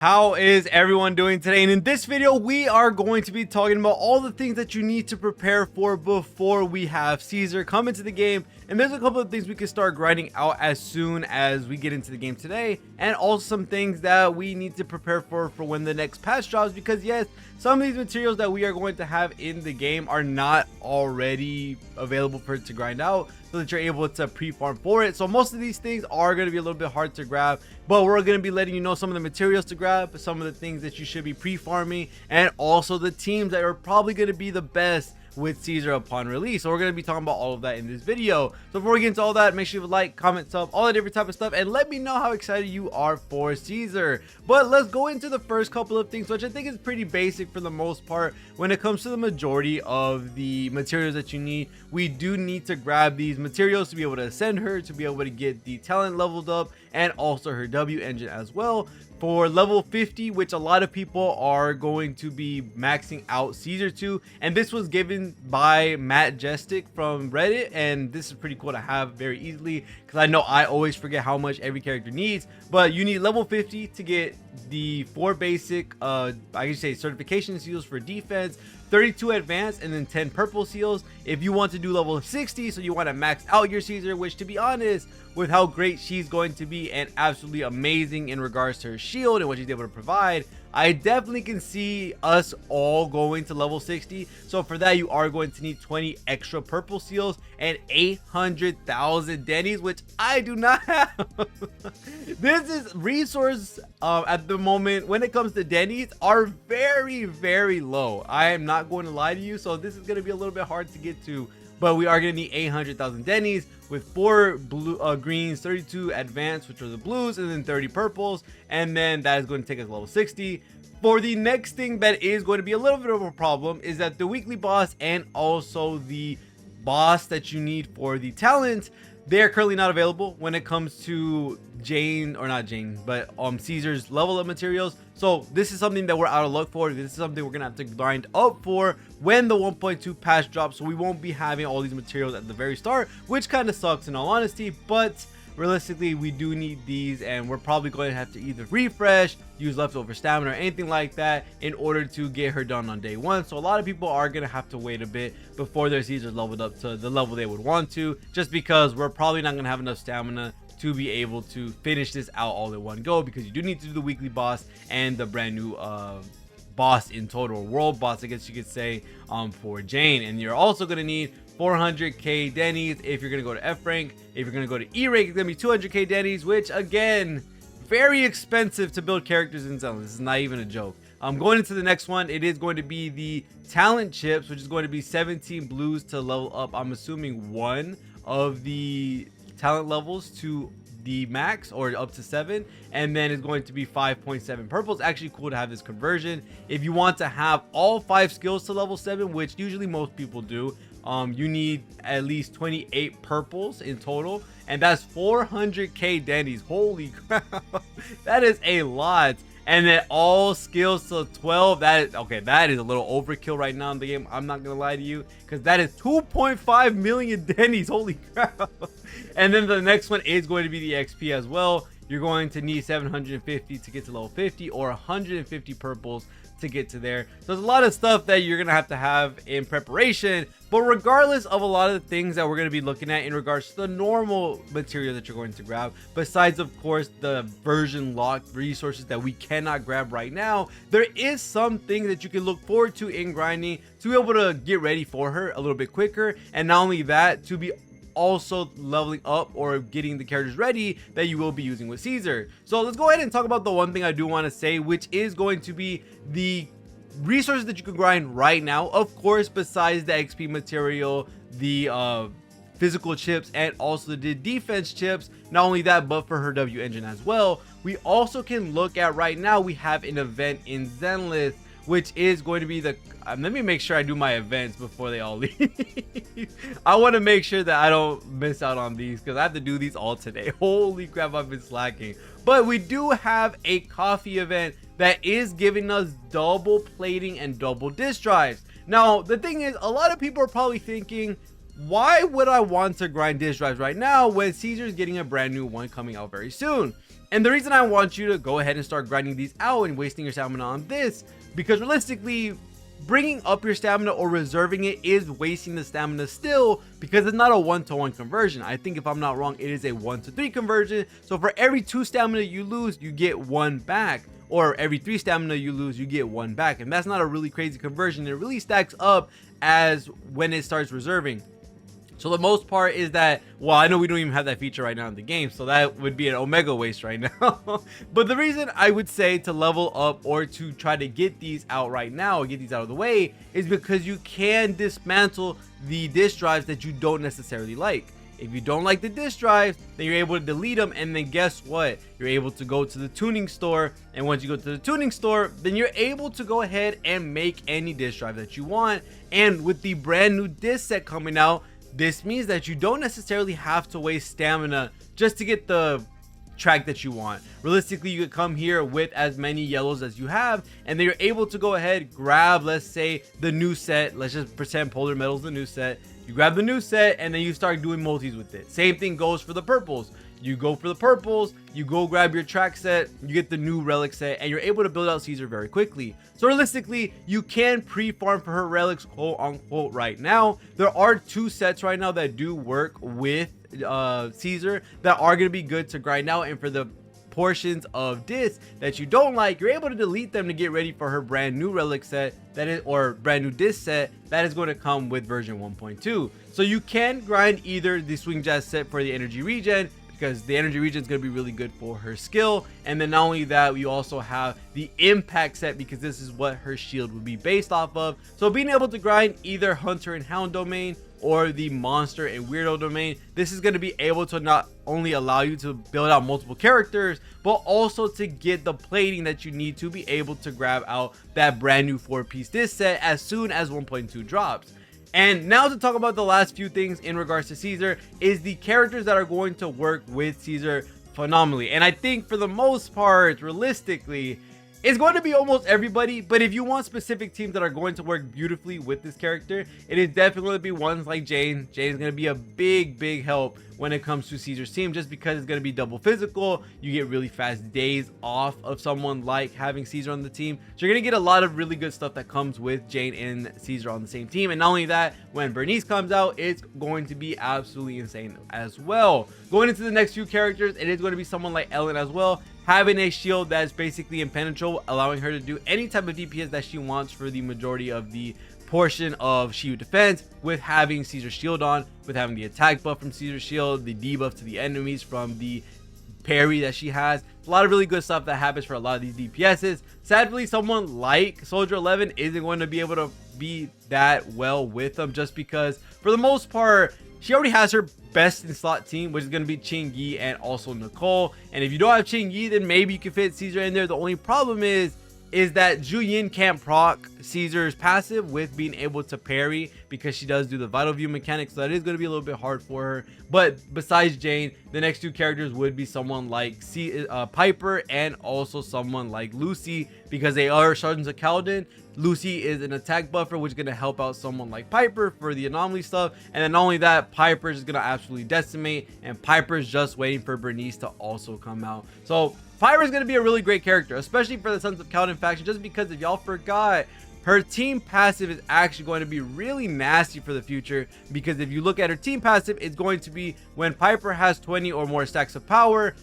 How is everyone doing today? And in this video, we are going to be talking about all the things that you need to prepare for before we have Caesar come into the game. And there's a couple of things we can start grinding out as soon as we get into the game today. And also some things that we need to prepare for when the next patch drops. Because yes, some of these materials that we are going to have in the game are not already available for it to grind out, so that you're able to pre-farm for it. So most of these things are going to be a little bit hard to grab, but we're going to be letting you know some of the materials to grab, some of the things that you should be pre-farming, and also the teams that are probably going to be the best with Caesar upon release. So we're going to be talking about all of that in this video. So before we get into all that, make sure you like, comment, sub, all that different type of stuff, and let me know how excited you are for Caesar. But let's go into the first couple of things, which I think is pretty basic for the most part. When it comes to the majority of the materials that you need, we do need to grab these materials to be able to ascend her, to be able to get the talent leveled up, and also her W engine as well. For level 50, which a lot of people are going to be maxing out Caesar to, and this was given by Matt Jestik from Reddit, and this is pretty cool to have very easily, because I know I always forget how much every character needs. But you need level 50 to get the 4 basic I can say certification seals for defense, 32 advanced, and then 10 purple seals. If you want to do level 60, so you want to max out your Caesar, which to be honest, with how great she's going to be and absolutely amazing in regards to her shield and what she's able to provide, I definitely can see us all going to level 60. So for that, you are going to need 20 extra purple seals and 800,000 dennies, which I do not have. This is resource at the moment when it comes to dennies are very low. I am not going to lie to you, so this is going to be a little bit hard to get to, but we are going to need 800,000 dennies with 4 blue greens, 32 advanced, which are the blues, and then 30 purples, and then that is going to take us level 60. For the next thing that is going to be a little bit of a problem is that the weekly boss and also the boss that you need for the talent, they are currently not available when it comes to Jane, or not Jane, but Caesar's level up materials. So this is something that we're out of luck for. This is something we're gonna have to grind up for when the 1.2 patch drops, so we won't be having all these materials at the very start, which kind of sucks in all honesty. But realistically, we do need these, and we're probably going to have to either refresh, use leftover stamina, or anything like that in order to get her done on day one. So a lot of people are going to have to wait a bit before their Caesar's leveled up to the level they would want to, just because we're probably not going to have enough stamina to be able to finish this out all in one go, because you do need to do the weekly boss and the brand new boss in total, world boss I guess you could say, for Jane. And you're also going to need 400k dennies if you're going to go to F rank. If you're going to go to E rank, it's going to be 200k dennies, which again, very expensive to build characters in Zenless. This is not even a joke. Going into the next one, it is going to be the talent chips, which is going to be 17 blues to level up, I'm assuming, one of the talent levels to the max, or up to 7, and then it's going to be 5.7 purples. Actually cool to have this conversion. If you want to have all 5 skills to level 7, which usually most people do, you need at least 28 purples in total, and that's 400k dennies. Holy crap, that is a lot. And then all skills to 12, that is okay, that is a little overkill right now in the game, I'm not gonna lie to you, because that is 2.5 million dennies. Holy crap. And then the next one is going to be the XP as well. You're going to need 750 to get to level 50, or 150 purples to get to there. So there's a lot of stuff that you're gonna have to have in preparation. But regardless of a lot of the things that we're going to be looking at in regards to the normal material that you're going to grab, besides of course the version locked resources that we cannot grab right now, there is something that you can look forward to in grinding to be able to get ready for her a little bit quicker. And not only that, to be also leveling up or getting the characters ready that you will be using with Caesar. So let's go ahead and talk about the one thing I do want to say, which is going to be the resources that you can grind right now. Of course, besides the XP material, the physical chips, and also the defense chips. Not only that, but for her W engine as well, we also can look at right now, we have an event in Zenless, which is going to be the let me make sure I do my events before they all leave. I want to make sure that I don't miss out on these, because I have to do these all today. Holy crap, I've been slacking. But we do have a coffee event that is giving us double plating and double disk drives. Now the thing is, a lot of people are probably thinking, why would I want to grind disk drives right now when Caesar's getting a brand new one coming out very soon? And the reason I want you to go ahead and start grinding these out and wasting your stamina on this, because realistically, bringing up your stamina or reserving it is wasting the stamina still, because it's not a 1-to-1 conversion. I think if I'm not wrong, it is a 1-to-3 conversion. So for every 2 stamina you lose, you get 1 back, or every 3 stamina you lose, you get 1 back. And that's not a really crazy conversion. It really stacks up as when it starts reserving. So the most part is that, well, I know we don't even have that feature right now in the game, so that would be an omega waste right now. But the reason I would say to level up or to try to get these out right now or get these out of the way is because you can dismantle the disk drives that you don't necessarily like. If you don't like the disk drives, then you're able to delete them, and then guess what? You're able to go to the tuning store, and once you go to the tuning store, then you're able to go ahead and make any disk drive that you want. And with the brand new disk set coming out, this means that you don't necessarily have to waste stamina just to get the track that you want. Realistically, you could come here with as many yellows as you have, and then you're able to go ahead, grab, let's say, the new set. Let's just pretend Polar Metal's the new set. You grab the new set, and then you start doing multis with it. Same thing goes for the purples. You go for the purples, you go grab your track set, you get the new relic set, and you're able to build out Caesar very quickly. So realistically, you can pre-farm for her relics, quote unquote, right now. There are 2 sets right now that do work with Caesar that are going to be good to grind out, and for the portions of disc that you don't like, you're able to delete them to get ready for her brand new relic set that is, or brand new disc set that is going to come with version 1.2. So you can grind either the swing jazz set for the energy regen, because the energy regen is going to be really good for her skill, and then not only that, we also have the impact set because this is what her shield would be based off of. So being able to grind either hunter and hound domain or the monster and weirdo domain, this is going to be able to not only allow you to build out multiple characters, but also to get the plating that you need to be able to grab out that brand new 4-piece disc set as soon as 1.2 drops. And now to talk about the last few things in regards to Caesar is the characters that are going to work with Caesar phenomenally. And I think for the most part, realistically, it's going to be almost everybody, but if you want specific teams that are going to work beautifully with this character, it is definitely going to be ones like Jane. Jane is going to be a big help when it comes to Caesar's team, just because it's going to be double physical. You get really fast days off of someone like having Caesar on the team. So you're going to get a lot of really good stuff that comes with Jane and Caesar on the same team. And not only that, when Bernice comes out, it's going to be absolutely insane as well. Going into the next few characters, it is going to be someone like Ellen as well, having a shield that's basically impenetrable, allowing her to do any type of DPS that she wants for the majority of the portion of shield defense, with having Caesar shield on, with having the attack buff from Caesar shield, the debuff to the enemies from the parry that she has. A lot of really good stuff that happens for a lot of these DPSs. Sadly, someone like Soldier 11 isn't going to be able to be that well with them, just because for the most part she already has her best in slot team, which is going to be Ching Yi and also Nicole. And if you don't have Ching Yi, then maybe you can fit Caesar in there. The only problem is that Zhu Yin can't proc Caesar's passive with being able to parry, because she does do the vital view mechanics, so that is going to be a little bit hard for her. But besides Jane, the next 2 characters would be someone like Piper and also someone like Lucy, because they are Sergeants of Kaladin. Lucy is an attack buffer, which is going to help out someone like Piper for the anomaly stuff. And then not only that, Piper is going to absolutely decimate, and Piper's just waiting for Bernice to also come out. So Piper is going to be a really great character, especially for the Sons of Kaladin faction, just because if y'all forgot, her team passive is actually going to be really nasty for the future, because if you look at her team passive, it's going to be when Piper has 20 or more stacks of power,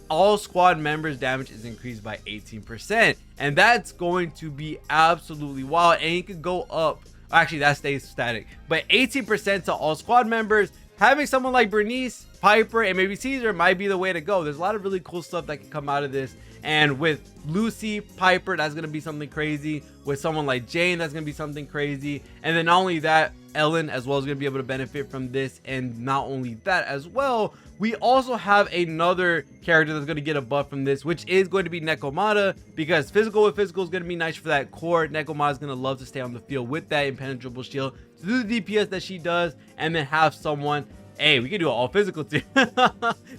all squad members damage is increased by 18%, and that's going to be absolutely wild. And it could go up, actually that stays static, but 18% to all squad members. Having someone like Bernice, Piper, and maybe Caesar might be the way to go. There's a lot of really cool stuff that can come out of this. And with Lucy, Piper, that's going to be something crazy. With someone like Jane, that's going to be something crazy. And then not only that, Ellen as well is going to be able to benefit from this. And not only that as well, we also have another character that's going to get a buff from this, which is going to be Nekomata, because physical with physical is going to be nice for that core. Nekomata is going to love to stay on the field with that impenetrable shield to do the DPS that she does, and then have someone Hey, we could do an all physical too.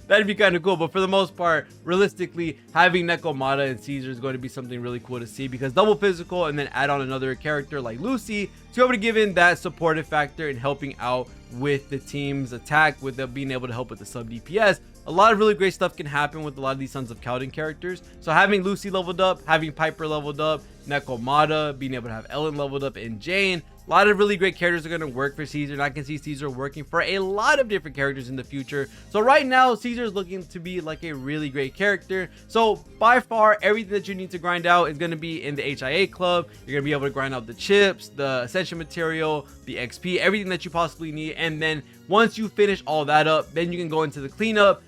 That'd be kind of cool. But for the most part, realistically, having Nekomata and Caesar is going to be something really cool to see, because double physical and then add on another character like Lucy to be able to give in that supportive factor and helping out with the team's attack, with them being able to help with the sub DPS. A lot of really great stuff can happen with a lot of these Sons of Cowden characters. So having Lucy leveled up, having Piper leveled up, Nekomata, being able to have Ellen leveled up, and Jane, a lot of really great characters are going to work for Caesar, and I can see Caesar working for a lot of different characters in the future. So right now, Caesar is looking to be like a really great character. So by far, everything that you need to grind out is going to be in the HIA club. You're going to be able to grind out the chips, the ascension material, the XP, everything that you possibly need. And then once you finish all that up, then you can go into the cleanup,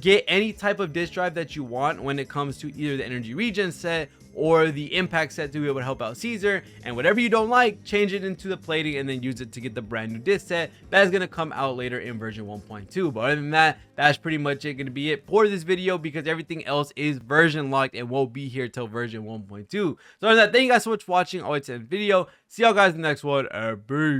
get any type of disk drive that you want when it comes to either the energy regen set or the impact set to be able to help out Caesar, and whatever you don't like, change it into the plating and then use it to get the brand new disc set that is going to come out later in version 1.2. But other than that, that's pretty much going to be it for this video, because everything else is version locked and won't be here till version 1.2. So other than that, thank you guys so much for watching. Always end the video. See y'all guys in the next one. Peace.